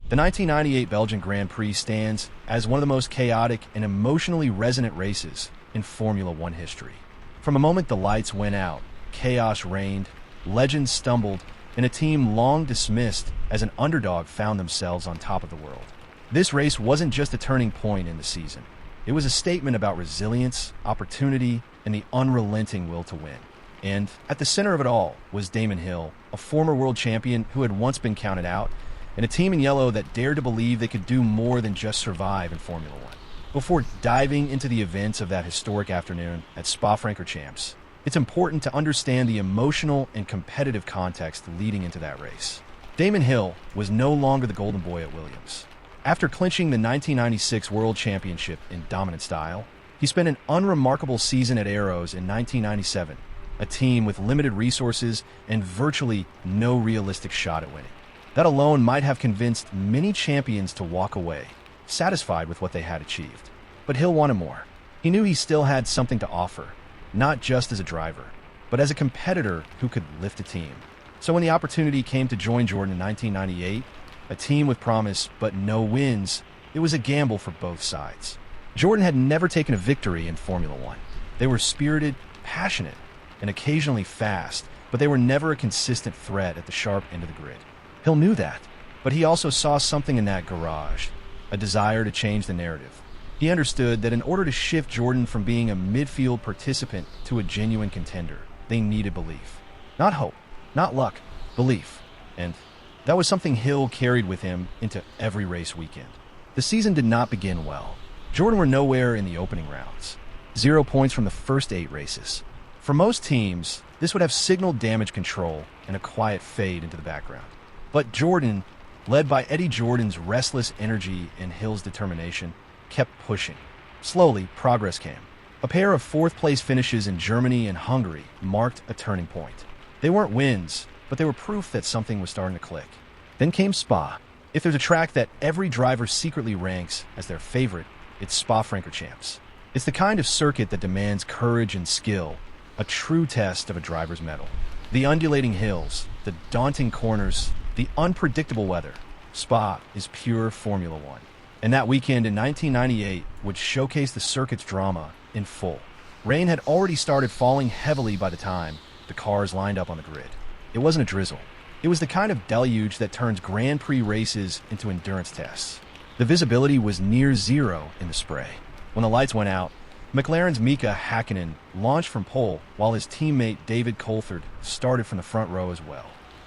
The 1998 Belgian Grand Prix stands as one of the most chaotic and emotionally resonant races in Formula One history. From the moment the lights went out, chaos reigned, legends stumbled, and a team long dismissed as an underdog found themselves on top of the world. This race wasn't just a turning point in the season. It was a statement about resilience, opportunity, and the unrelenting will to win. And at the center of it all was Damon Hill, a former world champion who had once been counted out, and a team in yellow that dared to believe they could do more than just survive in Formula One. Before diving into the events of that historic afternoon at Spa Francorchamps, it's important to understand the emotional and competitive context leading into that race. Damon Hill was no longer the golden boy at Williams. After clinching the 1996 World Championship in dominant style, he spent an unremarkable season at Arrows in 1997, a team with limited resources and virtually no realistic shot at winning. That alone might have convinced many champions to walk away, satisfied with what they had achieved. But Hill wanted more. He knew he still had something to offer, not just as a driver, but as a competitor who could lift a team. So when the opportunity came to join Jordan in 1998, a team with promise but no wins, it was a gamble for both sides. Jordan had never taken a victory in Formula One. They were spirited, passionate, and occasionally fast, but they were never a consistent threat at the sharp end of the grid. Hill knew that, but he also saw something in that garage, a desire to change the narrative. He understood that in order to shift Jordan from being a midfield participant to a genuine contender, they needed belief. Not hope, not luck, belief. And that was something Hill carried with him into every race weekend. The season did not begin well. Jordan were nowhere in the opening rounds. 0 points from the first 8 races. For most teams, this would have signaled damage control and a quiet fade into the background. But Jordan, led by Eddie Jordan's restless energy and Hill's determination, kept pushing. Slowly, progress came. A pair of fourth-place finishes in Germany and Hungary marked a turning point. They weren't wins, but they were proof that something was starting to click. Then came Spa. If there's a track that every driver secretly ranks as their favorite, it's Spa Francorchamps. It's the kind of circuit that demands courage and skill, a true test of a driver's mettle. The undulating hills, the daunting corners, the unpredictable weather. Spa is pure Formula One. And that weekend in 1998 would showcase the circuit's drama in full. Rain had already started falling heavily by the time the cars lined up on the grid. It wasn't a drizzle. It was the kind of deluge that turns Grand Prix races into endurance tests. The visibility was near zero in the spray. When the lights went out, McLaren's Mika Häkkinen launched from pole while his teammate David Coulthard started from the front row as well.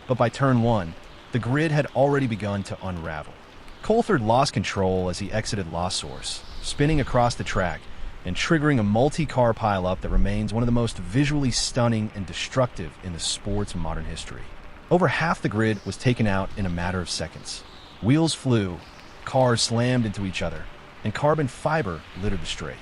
But by turn 1, the grid had already begun to unravel. Coulthard lost control as he exited La Source, spinning across the track and triggering a multi-car pileup that remains one of the most visually stunning and destructive in the sport's modern history. Over half the grid was taken out in a matter of seconds. Wheels flew, cars slammed into each other, and carbon fiber littered the straight.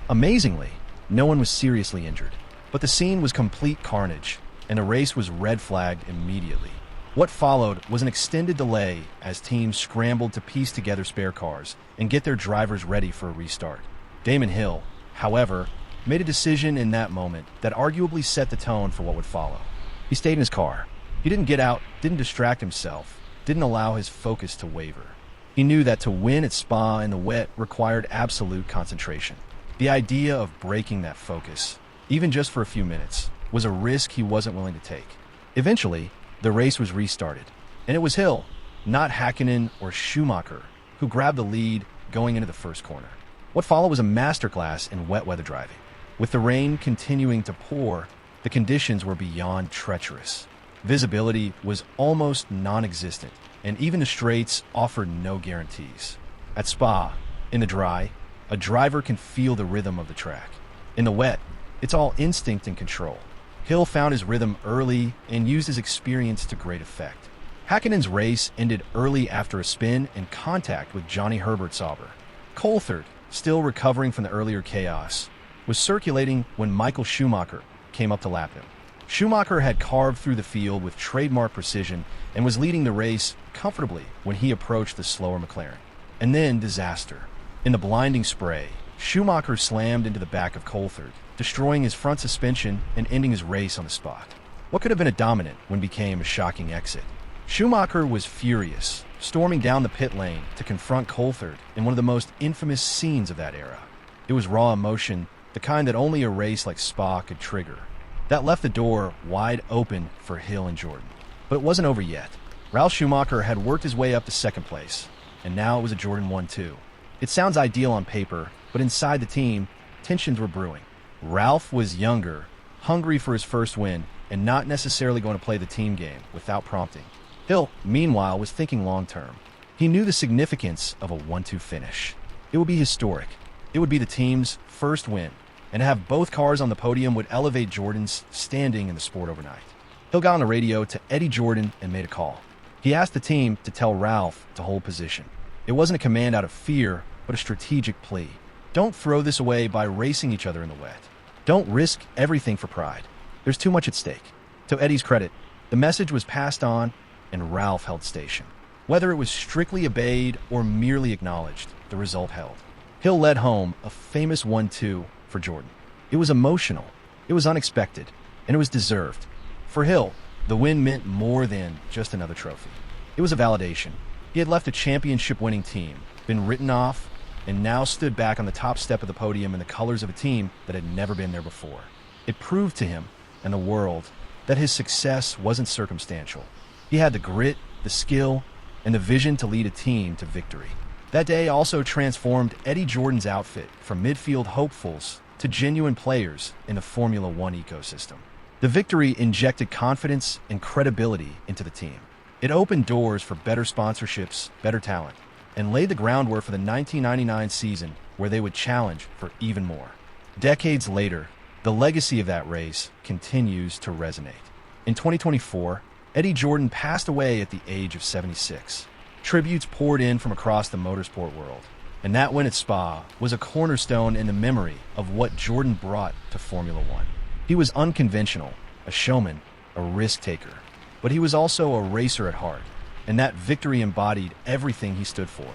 Amazingly, no one was seriously injured. But the scene was complete carnage, and the race was red flagged immediately. What followed was an extended delay as teams scrambled to piece together spare cars and get their drivers ready for a restart. Damon Hill, however, made a decision in that moment that arguably set the tone for what would follow. He stayed in his car. He didn't get out, didn't distract himself, didn't allow his focus to waver. He knew that to win at Spa in the wet required absolute concentration. The idea of breaking that focus, even just for a few minutes, was a risk he wasn't willing to take. Eventually, the race was restarted, and it was Hill, not Häkkinen or Schumacher, who grabbed the lead going into the first corner. What followed was a masterclass in wet weather driving. With the rain continuing to pour, the conditions were beyond treacherous. Visibility was almost non-existent, and even the straights offered no guarantees. At Spa, in the dry, a driver can feel the rhythm of the track. In the wet, it's all instinct and control. Hill found his rhythm early and used his experience to great effect. Häkkinen's race ended early after a spin and contact with Johnny Herbert's Sauber. Coulthard, still recovering from the earlier chaos, was circulating when Michael Schumacher came up to lap him. Schumacher had carved through the field with trademark precision and was leading the race comfortably when he approached the slower McLaren. And then disaster. In the blinding spray, Schumacher slammed into the back of Coulthard, destroying his front suspension and ending his race on the spot. What could have been a dominant when became a shocking exit. Schumacher was furious, storming down the pit lane to confront Coulthard in one of the most infamous scenes of that era. It was raw emotion, the kind that only a race like Spa could trigger. That left the door wide open for Hill and Jordan. But it wasn't over yet. Ralf Schumacher had worked his way up to second place, and now it was a Jordan 1-2. It sounds ideal on paper, but inside the team, tensions were brewing. Ralf was younger, hungry for his first win, and not necessarily going to play the team game without prompting. Hill, meanwhile, was thinking long-term. He knew the significance of a 1-2 finish. It would be historic. It would be the team's first win, and to have both cars on the podium would elevate Jordan's standing in the sport overnight. Hill got on the radio to Eddie Jordan and made a call. He asked the team to tell Ralf to hold position. It wasn't a command out of fear, but a strategic plea. Don't throw this away by racing each other in the wet. Don't risk everything for pride. There's too much at stake. To Eddie's credit, the message was passed on, and Ralf held station. Whether it was strictly obeyed or merely acknowledged, the result held. Hill led home a famous 1-2 for Jordan. It was emotional, it was unexpected, and it was deserved. For Hill, the win meant more than just another trophy. It was a validation. He had left a championship-winning team, been written off, and now stood back on the top step of the podium in the colors of a team that had never been there before. It proved to him and the world that his success wasn't circumstantial. He had the grit, the skill, and the vision to lead a team to victory. That day also transformed Eddie Jordan's outfit from midfield hopefuls to genuine players in the Formula One ecosystem. The victory injected confidence and credibility into the team. It opened doors for better sponsorships, better talent, and laid the groundwork for the 1999 season where they would challenge for even more. Decades later, the legacy of that race continues to resonate. In 2024, Eddie Jordan passed away at the age of 76. Tributes poured in from across the motorsport world, and that win at Spa was a cornerstone in the memory of what Jordan brought to Formula One. He was unconventional, a showman, a risk-taker, but he was also a racer at heart, and that victory embodied everything he stood for.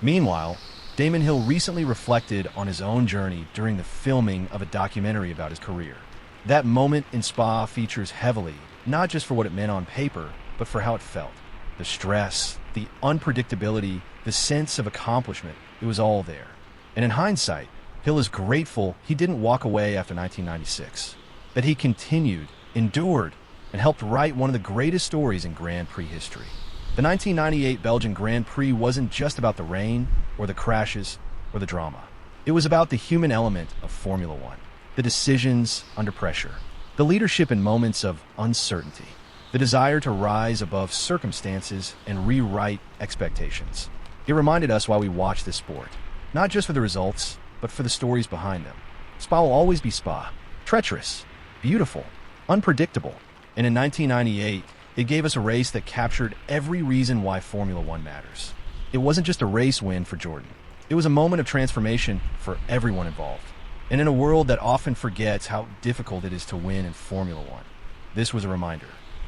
Meanwhile, Damon Hill recently reflected on his own journey during the filming of a documentary about his career. That moment in Spa features heavily, not just for what it meant on paper, but for how it felt. The stress, the unpredictability, the sense of accomplishment, it was all there. And in hindsight, Hill is grateful he didn't walk away after 1996, that he continued, endured, and helped write one of the greatest stories in Grand Prix history. The 1998 Belgian Grand Prix wasn't just about the rain, or the crashes, or the drama. It was about the human element of Formula One, the decisions under pressure, the leadership in moments of uncertainty, the desire to rise above circumstances and rewrite expectations. It reminded us why we watch this sport, not just for the results, but for the stories behind them. Spa will always be Spa, treacherous, beautiful, unpredictable, and in 1998, it gave us a race that captured every reason why Formula One matters. It wasn't just a race win for Jordan. It was a moment of transformation for everyone involved. And in a world that often forgets how difficult it is to win in Formula One, this was a reminder.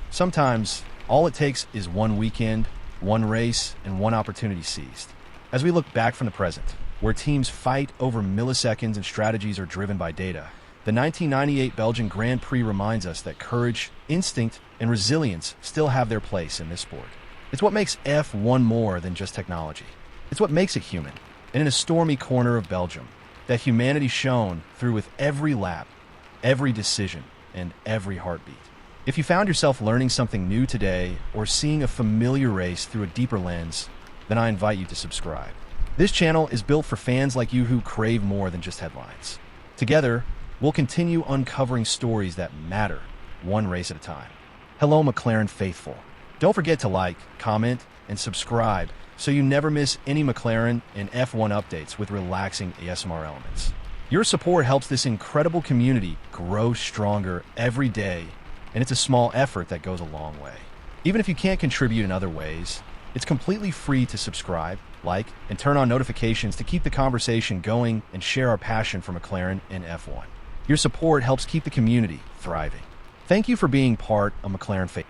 Sometimes, all it takes is one weekend, one race, and one opportunity seized. As we look back from the present, where teams fight over milliseconds and strategies are driven by data, the 1998 Belgian Grand Prix reminds us that courage, instinct, and resilience still have their place in this sport. It's what makes F1 more than just technology. It's what makes it human. And in a stormy corner of Belgium, that humanity shone through with every lap, every decision, and every heartbeat. If you found yourself learning something new today or seeing a familiar race through a deeper lens, then I invite you to subscribe. This channel is built for fans like you who crave more than just headlines. Together, we'll continue uncovering stories that matter, one race at a time. Hello, McLaren faithful. Don't forget to like, comment, and subscribe so you never miss any McLaren and F1 updates with relaxing ASMR elements. Your support helps this incredible community grow stronger every day, and it's a small effort that goes a long way. Even if you can't contribute in other ways, it's completely free to subscribe, like, and turn on notifications to keep the conversation going and share our passion for McLaren and F1. Your support helps keep the community thriving. Thank you for being part of McLaren Faith.